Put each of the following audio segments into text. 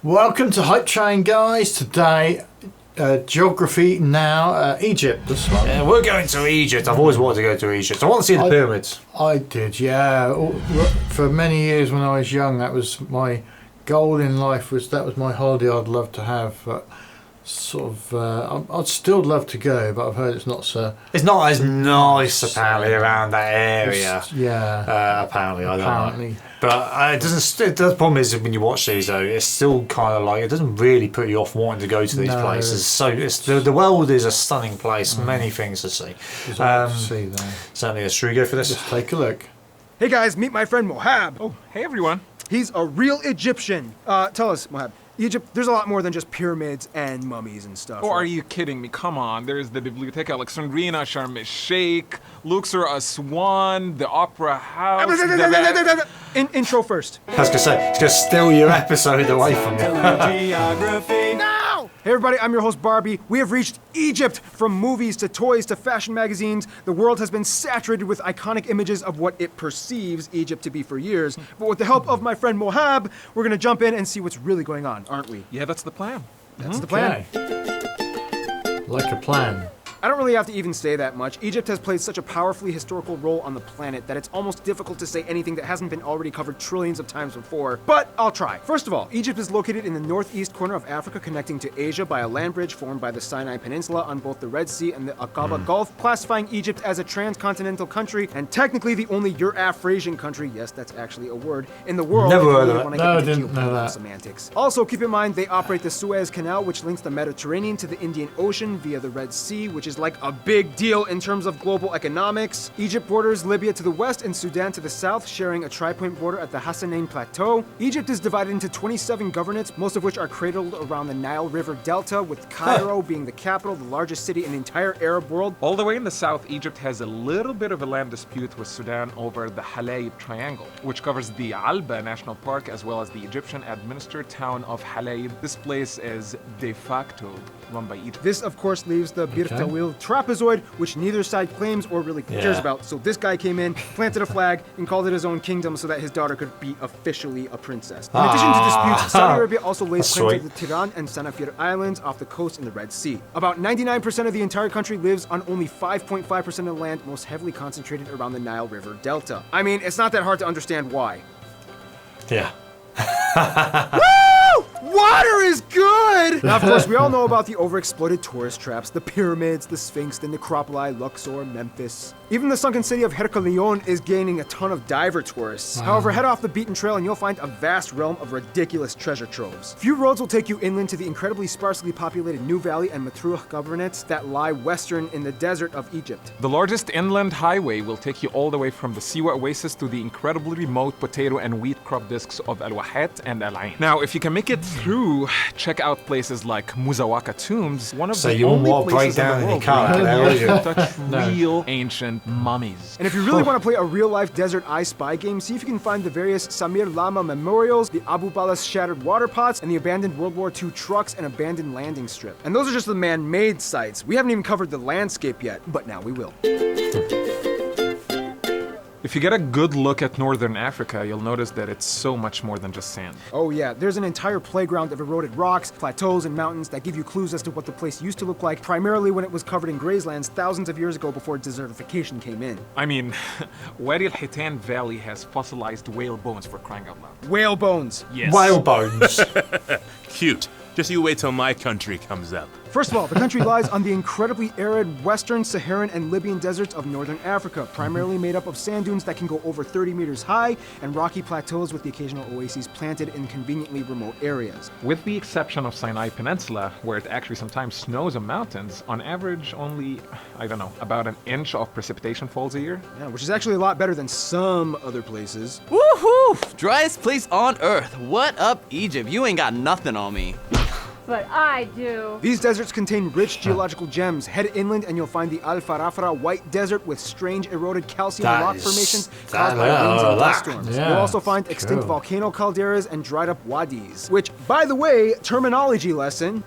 Welcome to HypeTrain, guys. Today, geography now, Egypt. This one. Yeah, we're going to Egypt. I've always wanted to go to Egypt. I want to see the pyramids. I did, yeah. For many years when I was young, that was my goal in life. That was my holiday I'd love to have. But I'd still love to go, but I've heard it's not so. It's not as nice apparently around that area. Apparently, I don't know. But it doesn't. The problem is when you watch these though, it's still kind of like it doesn't really put you off wanting to go to these places. So the world is a stunning place. Many things to see. See there. Certainly, should we go for this? Just take a look. Hey guys, meet my friend Mohab. Oh, hey everyone. He's a real Egyptian. Tell us, Mohab. Egypt, there's a lot more than just pyramids and mummies and stuff. Oh, are you kidding me? Come on. There's the Biblioteca Alexandrina, Sharm el-Sheikh, Luxor, Aswan, the Opera House. Intro first. I was going to say, it's going to steal your episode away from you. Geography. Now! Hey everybody, I'm your host Barbie. We have reached Egypt. From movies to toys to fashion magazines, the world has been saturated with iconic images of what it perceives Egypt to be for years. But with the help of my friend Mohab, we're going to jump in and see what's really going on, aren't we? Yeah, that's the plan. That's the plan. Like a plan. I don't really have to even say that much. Egypt has played such a powerfully historical role on the planet that it's almost difficult to say anything that hasn't been already covered trillions of times before, but I'll try. First of all, Egypt is located in the northeast corner of Africa, connecting to Asia by a land bridge formed by the Sinai Peninsula on both the Red Sea and the Aqaba Gulf, classifying Egypt as a transcontinental country and technically the only Eurafrasian country, yes, that's actually a word, in the world. Never heard of it. No, I didn't know that. Semantics. Also, keep in mind they operate the Suez Canal, which links the Mediterranean to the Indian Ocean via the Red Sea, which is like a big deal in terms of global economics. Egypt borders Libya to the west and Sudan to the south, sharing a tri-point border at the Hassanain Plateau. Egypt is divided into 27 governorates, most of which are cradled around the Nile River Delta, with Cairo being the capital, the largest city in the entire Arab world. All the way in the south, Egypt has a little bit of a land dispute with Sudan over the Halayb Triangle, which covers the Alba National Park as well as the Egyptian-administered town of Halayb. This place is de facto run by Egypt. This, of course, leaves the Bir Tawil trapezoid, which neither side claims or really cares about. So this guy came in, planted a flag, and called it his own kingdom so that his daughter could be officially a princess. In addition to disputes, Saudi Arabia also lays claim to the Tiran and Sanafir Islands off the coast in the Red Sea. About 99% of the entire country lives on only 5.5% of the land, most heavily concentrated around the Nile River Delta. I mean, it's not that hard to understand why. Yeah. Woo! Water is good! Now, of course, we all know about the overexploited tourist traps, the pyramids, the Sphinx, the necropoli, Luxor, Memphis. Even the sunken city of Herculaneum is gaining a ton of diver tourists. However, head off the beaten trail and you'll find a vast realm of ridiculous treasure troves. Few roads will take you inland to the incredibly sparsely populated New Valley and Matruh governorates that lie western in the desert of Egypt. The largest inland highway will take you all the way from the Siwa Oasis to the incredibly remote potato and wheat crop discs of Al Wahet and Al Ain. Now, if you can make it through, check out places like Muzawaka Tombs, one of the only places in the world where you can touch real ancient mummies. And if you really want to play a real-life Desert I Spy game, see if you can find the various Samir Lama memorials, the Abu Balas shattered water pots, and the abandoned World War II trucks and abandoned landing strip. And those are just the man-made sites. We haven't even covered the landscape yet, but now we will. If you get a good look at northern Africa, you'll notice that it's so much more than just sand. Oh yeah, there's an entire playground of eroded rocks, plateaus, and mountains that give you clues as to what the place used to look like, primarily when it was covered in grazelands thousands of years ago before desertification came in. I mean, Wadi al-Hitan Valley has fossilized whale bones, for crying out loud. Whale bones! Yes. Whale bones. Cute. Just you wait till my country comes up. First of all, the country lies on the incredibly arid western Saharan and Libyan deserts of northern Africa, primarily made up of sand dunes that can go over 30 meters high and rocky plateaus with the occasional oases planted in conveniently remote areas. With the exception of Sinai Peninsula, where it actually sometimes snows in mountains, on average only, I don't know, about an inch of precipitation falls a year. Yeah, which is actually a lot better than some other places. Woohoo! Driest place on earth. What up, Egypt? You ain't got nothing on me. But I do. These deserts contain rich geological gems. Head inland and you'll find the Al Farafra White Desert with strange eroded calcium rock formations caused by winds and dust storms. Yeah, You'll also find extinct volcano calderas and dried up wadis. Which, by the way, terminology lesson.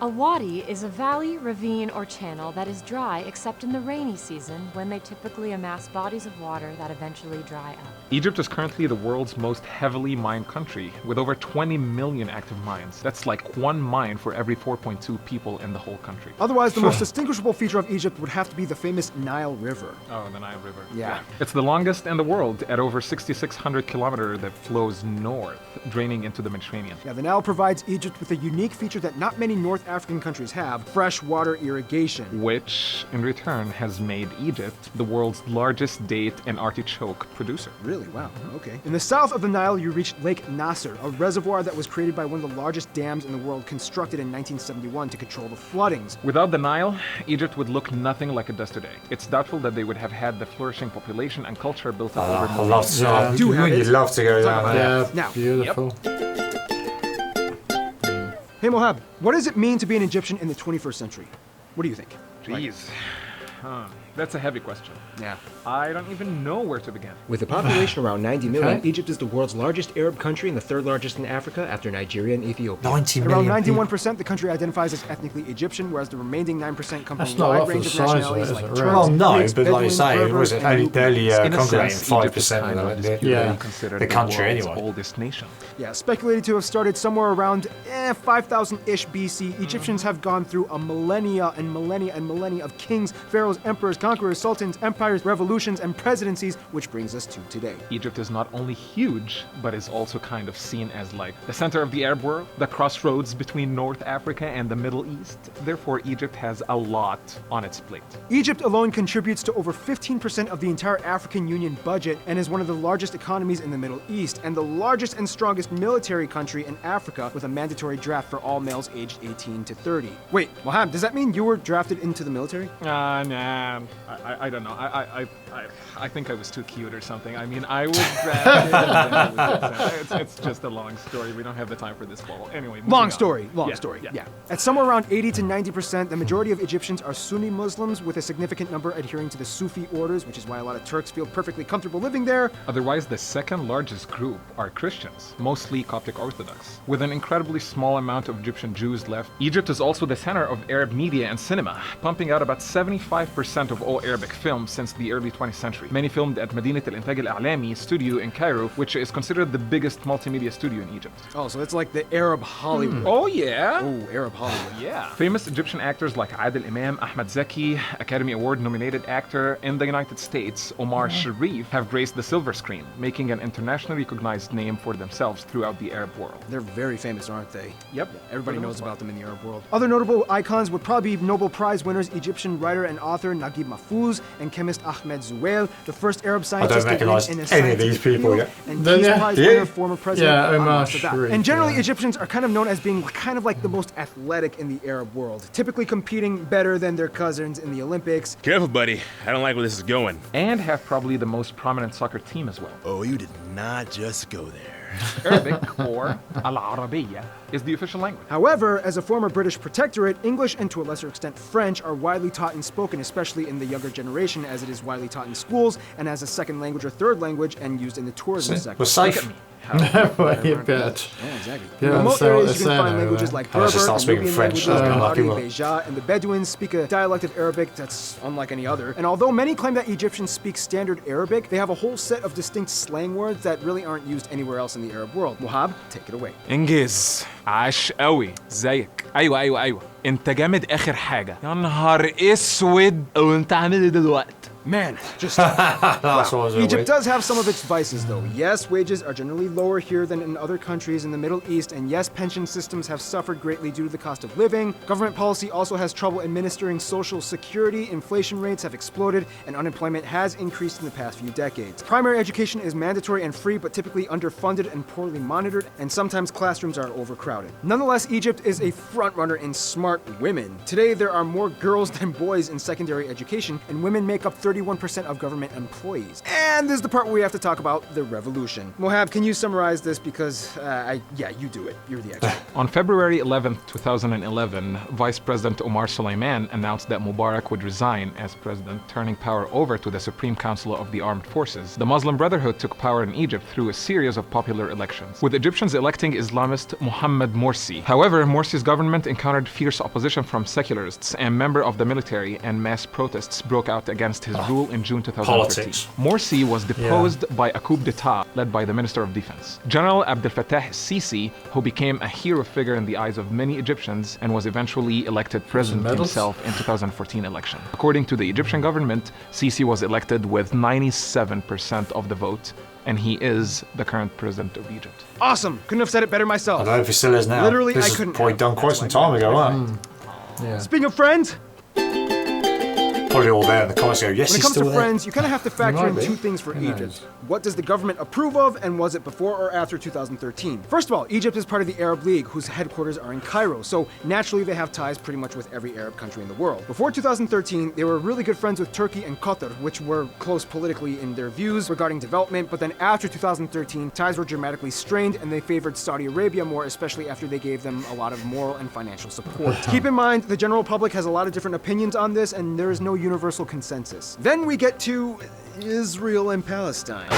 A wadi is a valley, ravine, or channel that is dry except in the rainy season when they typically amass bodies of water that eventually dry up. Egypt is currently the world's most heavily mined country, with over 20 million active mines. That's like one mine for every 4.2 people in the whole country. Otherwise, the most distinguishable feature of Egypt would have to be the famous Nile River. Oh, the Nile River. Yeah. It's the longest in the world at over 6,600 kilometers that flows north, draining into the Mediterranean. Yeah, the Nile provides Egypt with a unique feature that not many North African countries have, freshwater irrigation. Which, in return, has made Egypt the world's largest date and artichoke producer. Really? Wow. Okay. In the south of the Nile, you reach Lake Nasser, a reservoir that was created by one of the largest dams in the world, constructed in 1971 to control the floodings. Without the Nile, Egypt would look nothing like it does today. It's doubtful that they would have had the flourishing population and culture built up over I love to. Yeah. Do have You'd it. love to go down there. Yeah, Now, beautiful. Hey Mohab, what does it mean to be an Egyptian in the 21st century? What do you think? Jeez. That's a heavy question. Yeah. I don't even know where to begin. With a population around 90 million, Okay. Egypt is the world's largest Arab country and the third largest in Africa after Nigeria and Ethiopia. 90 Around million people. 91% the country identifies as ethnically Egyptian, whereas the remaining 9% come That's from a not wide off the range of size of it, nationalities is like it, Turks, really? Well, no, Greeks, but like you Bedouins, say, it was Berbers, only and barely Nubians. In a congregating sense, 5% Egypt is of kind the, of the, indisputably Yeah. considered the country world's anyway. oldest nation. Yeah, speculated to have started somewhere around 5,000-ish BC. Egyptians have gone through a millennia and millennia and millennia of kings, pharaohs, emperors, conquerors, sultans, empires, revolutions, and presidencies, which brings us to today. Egypt is not only huge, but is also kind of seen as like the center of the Arab world, the crossroads between North Africa and the Middle East. Therefore, Egypt has a lot on its plate. Egypt alone contributes to over 15% of the entire African Union budget and is one of the largest economies in the Middle East and the largest and strongest military country in Africa with a mandatory draft for all males aged 18 to 30. Wait, Mohab, does that mean you were drafted into the military? Nah, I don't know. I think I was too cute or something. I mean, I was drafted. and then I was it's just a long story. We don't have the time for this ball. Anyway, moving Long on. story. Yeah. Yeah. At somewhere around 80 to 90%, the majority of Egyptians are Sunni Muslims, with a significant number adhering to the Sufi orders, which is why a lot of Turks feel perfectly comfortable living there. Otherwise, the second largest group are Christians, mostly Coptic Orthodox. With an incredibly small amount of Egyptian Jews left, Egypt is also the center of Arab media and cinema, pumping out about 75% of all Arabic films since the early 20th century. Many filmed at Madinat al-Intaj al-A'lami studio in Cairo, which is considered the biggest multimedia studio in Egypt. Oh, so it's like the Arab Hollywood. Oh yeah? Oh, Arab Hollywood. Yeah. Famous Egyptian actors like Adil Imam, Ahmed Zaki, Academy Award nominated actor in the United States, Omar Sharif, have graced the silver screen, making an internationally recognized name for themselves throughout the Arab world. They're very famous, aren't they? Yep. Everybody For the knows most about part. them in the Arab world. Other notable icons would probably be Nobel Prize winners Egyptian writer and author Naguib Mahfouz and chemist Ahmed Zuweil, the first Arab scientist to recognise win in a any of these scientific people field, yet. and Don't Peace you? Prize Yeah. winner former president Yeah, Omar Anwar Sadat. Sharif, And generally, yeah. Egyptians are kind of known as being kind of like the most athletic in the Arab world, typically competing better than their cousins in the Olympics. Careful, buddy. I don't like where this is going. And have probably the most prominent soccer team as well. Oh, you did not just go there. Arabic, or Al-Arabiya, is the official language. However, as a former British protectorate, English and to a lesser extent French are widely taught and spoken, especially in the younger generation, as it is widely taught in schools and as a second language or third language and used in the tourism sector. We're safe. Well, you bet. Yeah, exactly. Yeah, in remote so areas, it's you can find there, languages right? like I was just Berber, not and speaking Nubian French, languages like lucky Arabic, one. Beja, and the Bedouins speak a dialect of Arabic that's unlike any other. And although many claim that Egyptians speak standard Arabic, they have a whole set of distinct slang words that really aren't used anywhere else in the Arab world. Mohab, take it away. انجز عاش قوي زيك ايوه انت جامد اخر حاجه يا نهار اسود وانت عامل ايه دلوقتي Man, just That's what I was Egypt does have some of its vices, though. Yes, wages are generally lower here than in other countries in the Middle East, and yes, pension systems have suffered greatly due to the cost of living. Government policy also has trouble administering social security, inflation rates have exploded, and unemployment has increased in the past few decades. Primary education is mandatory and free, but typically underfunded and poorly monitored, and sometimes classrooms are overcrowded. Nonetheless, Egypt is a frontrunner in smart women. Today, there are more girls than boys in secondary education, and women make up 30% 31% of government employees. And this is the part where we have to talk about the revolution. Mohab, can you summarize this? Because, yeah, you do it. You're the expert. On February 11, 2011, Vice President Omar Suleiman announced that Mubarak would resign as president, turning power over to the Supreme Council of the Armed Forces. The Muslim Brotherhood took power in Egypt through a series of popular elections, with Egyptians electing Islamist Mohammed Morsi. However, Morsi's government encountered fierce opposition from secularists, and members of the military and mass protests broke out against his rule in June 2013. Politics. Morsi was deposed by a coup d'etat led by the Minister of Defense, General Abdel Fattah Sisi, who became a hero figure in the eyes of many Egyptians and was eventually elected president himself in 2014 election. According to the Egyptian government, Sisi was elected with 97% of the vote, and he is the current president of Egypt. Awesome! Couldn't have said it better myself. I don't know if he still is now. Literally, this I couldn't. This probably done quite some time ago, right? Yeah. Speaking of friends, probably all there in the comments go, yes, when it comes to there. friends, you kind of have to factor in Might be. two things for Who Egypt. knows? What does the government approve of, and was it before or after 2013? First of all, Egypt is part of the Arab League, whose headquarters are in Cairo, so naturally they have ties pretty much with every Arab country in the world. Before 2013, they were really good friends with Turkey and Qatar, which were close politically in their views regarding development, but then after 2013, ties were dramatically strained and they favored Saudi Arabia more, especially after they gave them a lot of moral and financial support. Keep in mind, the general public has a lot of different opinions on this, and there is no universal consensus. Then we get to Israel and Palestine.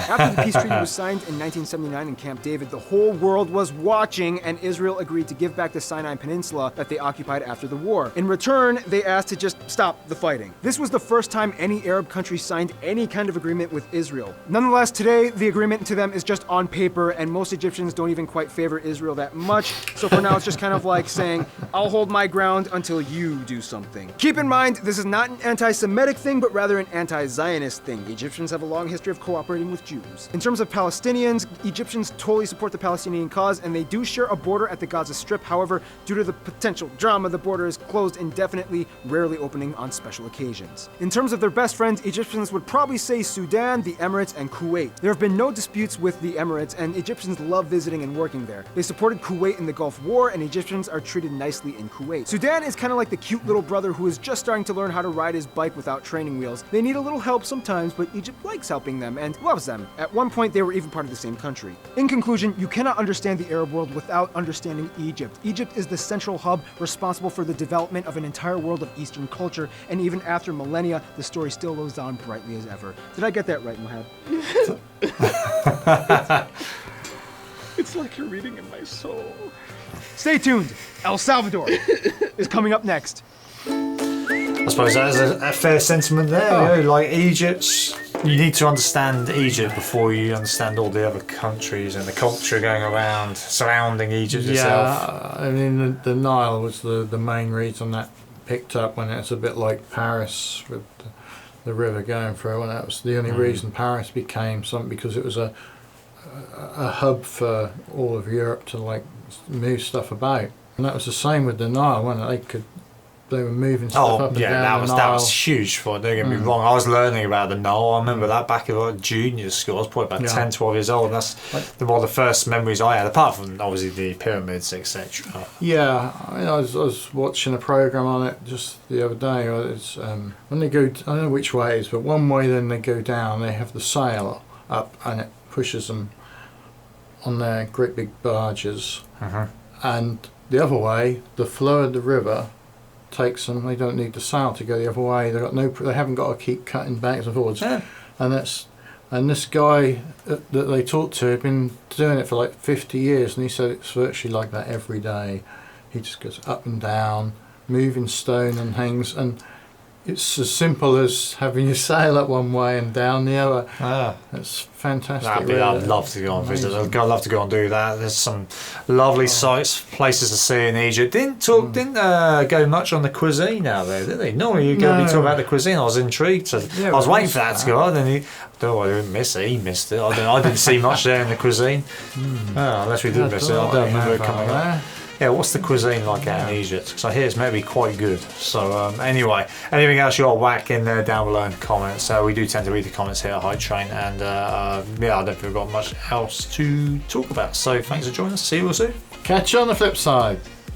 After the peace treaty was signed in 1979 in Camp David, the whole world was watching, and Israel agreed to give back the Sinai Peninsula that they occupied after the war. In return, they asked to just stop the fighting. This was the first time any Arab country signed any kind of agreement with Israel. Nonetheless, today, the agreement to them is just on paper, and most Egyptians don't even quite favor Israel that much, so for now it's just kind of like saying, I'll hold my ground until you do something. Keep in mind, this is not an anti-Semitic thing, but rather an anti-Zionist thing. Egyptians have a long history of cooperating with Jews. In terms of Palestinians, Egyptians totally support the Palestinian cause, and they do share a border at the Gaza Strip. However, due to the potential drama, the border is closed indefinitely, rarely opening on special occasions. In terms of their best friends, Egyptians would probably say Sudan, the Emirates, and Kuwait. There have been no disputes with the Emirates, and Egyptians love visiting and working there. They supported Kuwait in the Gulf War, and Egyptians are treated nicely in Kuwait. Sudan is kind of like the cute little brother who is just starting to learn how to ride his bike without training wheels. They need a little help sometimes, but Egypt likes helping them and loves them. At one point, they were even part of the same country. In conclusion, you cannot understand the Arab world without understanding Egypt. Egypt is the central hub responsible for the development of an entire world of Eastern culture, and even after millennia, the story still goes on brightly as ever. Did I get that right, Mohab? It's like you're reading in my soul. Stay tuned. El Salvador is coming up next. I suppose that is a fair sentiment there. You know, like Egypt, you need to understand Egypt before you understand all the other countries and the culture going around surrounding Egypt itself. Yeah, I mean the Nile was the main reason that picked up when it's a bit like Paris with the river going through, and that was the only reason Paris became something, because it was a hub for all of Europe to like move stuff about, and that was the same with the Nile, wasn't it? They were moving stuff up and down the Nile. That was huge for it, don't get me wrong. I was learning about the Nile. I remember that back in like junior school. I was probably about 10, 12 years old, and that's one of the first memories I had, apart from obviously the pyramids, etc. Yeah, I mean, I was watching a program on it just the other day. It's, when they go, I don't know which way it is, but one way then they go down, they have the sail up and it pushes them on their great big barges. And the other way, the flow of the river takes them. They don't need the sail to go the other way. They haven't got to keep cutting backwards and forwards. And this guy that they talked to had been doing it for like 50 years, and he said it's virtually like that every day. He just goes up and down, moving stone and things, and it's as simple as having your sail up one way and down the other. It's fantastic. I'd love to go and visit. I'd love to go and do that. There's some lovely sights, places to see in Egypt. Didn't go much on the cuisine out there, did they? Normally you go talk about the cuisine. I was intrigued. So I was waiting for that to go on. Then I didn't miss it. He missed it. I didn't see much there in the cuisine. Unless we did miss it. I don't remember it coming up. Yeah, what's the cuisine like out in Egypt? Because I hear it's maybe quite good. So anyway, anything else you want to whack in there down below in the comments? We do tend to read the comments here at HypeTrain, and I don't think we've got much else to talk about. So thanks for joining us. See you all soon. Catch you on the flip side.